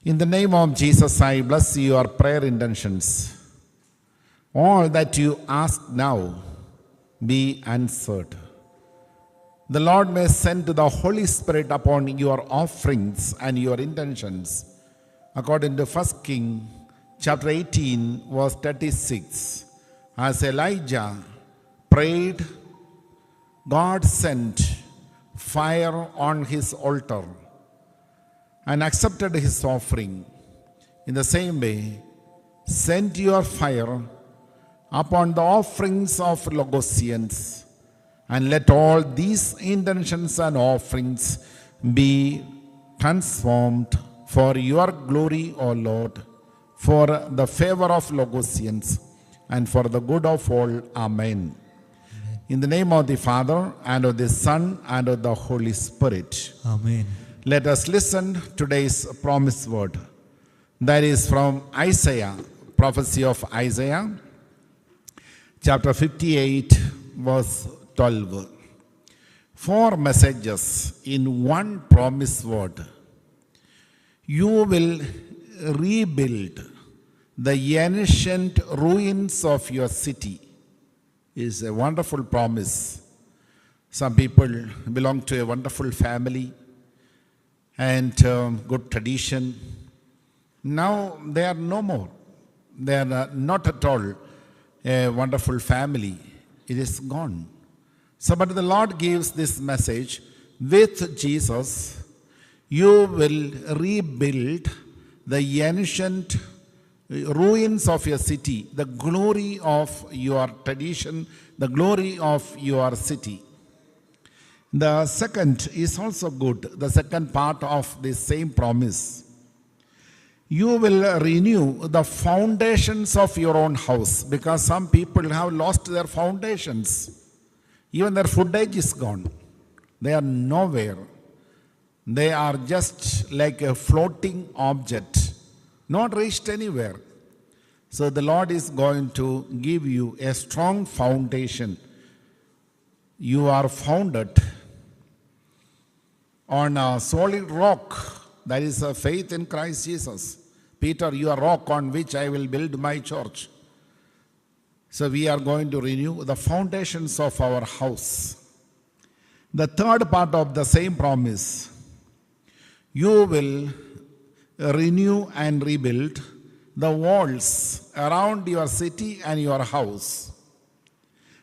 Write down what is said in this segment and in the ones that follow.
In the name of Jesus, I bless your prayer intentions. All that you ask now be answered. The Lord may send the Holy Spirit upon your offerings and your intentions. According to 1 King chapter 18, verse 36, as Elijah prayed, God sent fire on his altar and accepted his offering. In the same way, send your fire upon the offerings of Logosians, and let all these intentions and offerings be transformed for your glory, O Lord, for the favor of Logosians and for the good of all. Amen. In the name of the Father, and of the Son, and of the Holy Spirit. Amen. Let us listen to today's promised word. That is from Isaiah, prophecy of Isaiah, chapter 58, verse 12. 4 messages in one promised word. You will rebuild the ancient ruins of your city. Is a wonderful promise. Some people belong to a wonderful family and good tradition. Now they are no more. They are not at all a wonderful family. It is gone. So, but the Lord gives this message: with Jesus, you will rebuild the ancient ruins of your city, the glory of your tradition, the glory of your city. The second is also good, the second part of this same promise. You will renew the foundations of your own house, because some people have lost their foundations. Even their footage is gone. They are nowhere. They are just like a floating object, not reached anywhere. So the Lord is going to give you a strong foundation. You are founded on a solid rock, that is a faith in Christ Jesus. Peter, you are rock on which I will build my church. So we are going to renew the foundations of our house. The third part of the same promise: you will renew and rebuild the walls around your city and your house.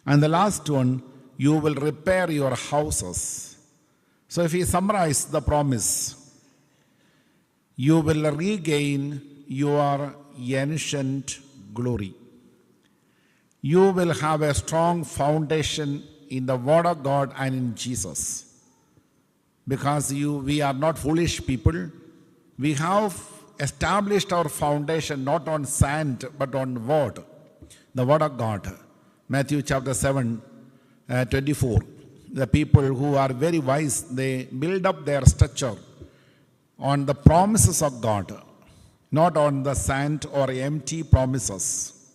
And the last one, you will repair your houses. So if we summarize the promise, you will regain your ancient glory. You will have a strong foundation in the Word of God and in Jesus. Because we are not foolish people. We have established our foundation not on sand but on Word, the Word of God. Matthew chapter 7, 24. The people who are very wise, they build up their structure on the promises of God, not on the sand or empty promises.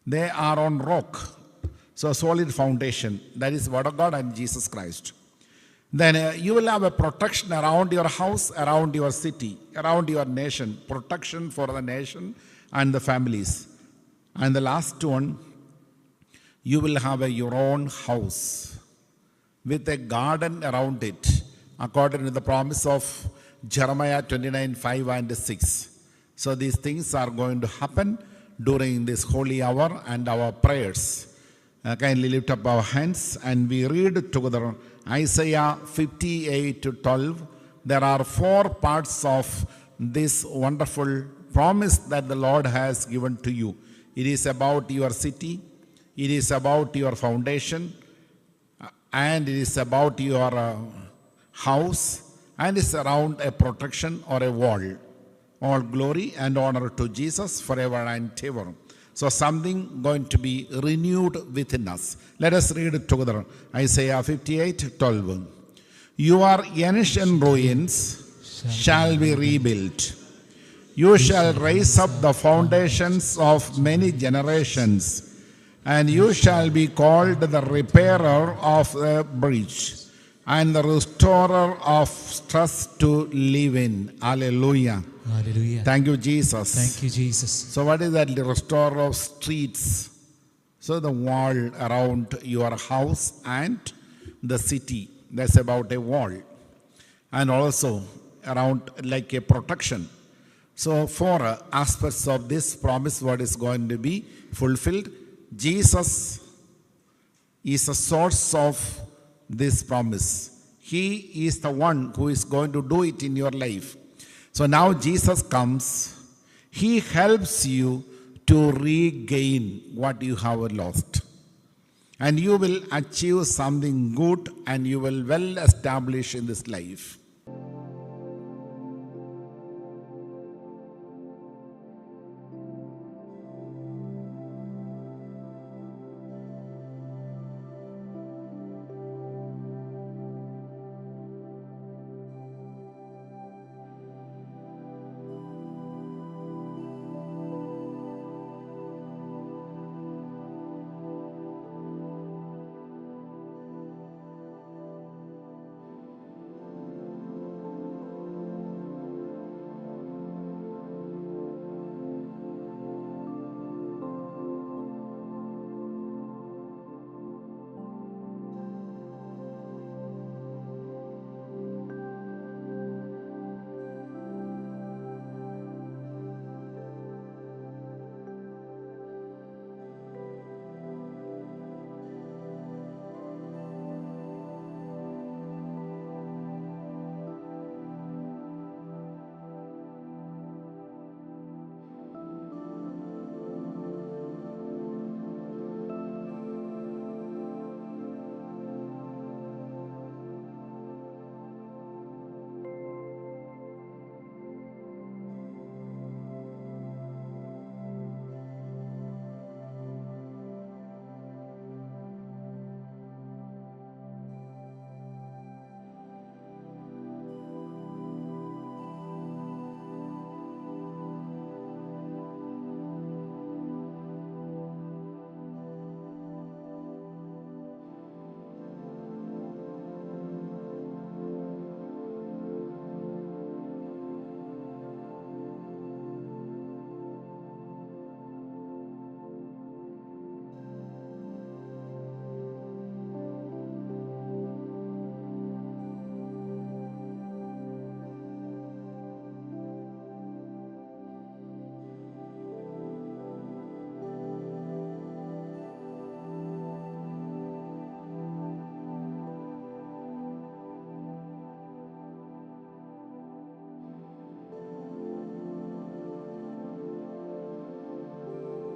They are on rock. So solid foundation, that is Word of God and Jesus Christ. Then you will have a protection around your house, around your city, around your nation. Protection for the nation and the families. And the last one, you will have your own house with a garden around it, according to the promise of Jeremiah 29, 5 and 6. So these things are going to happen during this holy hour and our prayers. Kindly lift up our hands and we read together Isaiah 58 to 12. There are 4 parts of this wonderful promise that the Lord has given to you. It is about your city, it is about your foundation, and it is about your house, and it's around a protection or a wall. All glory and honor to Jesus forever and ever. So something going to be renewed within us. Let us read it together. Isaiah 58, 12. Your ancient ruins shall be rebuilt. You shall raise up the foundations of many generations, and you shall be called the repairer of the breach. and the restorer of stress to live in. Hallelujah. Hallelujah. Thank you, Jesus. Thank you, Jesus. So what is that? The restorer of streets. So the wall around your house and the city. That's about a wall. And also around like a protection. So four aspects of this promise, what is going to be fulfilled. Jesus is the source of this promise. He is the one who is going to do it in your life. So now Jesus comes. He helps you to regain what you have lost. And you will achieve something good and you will well establish in this life.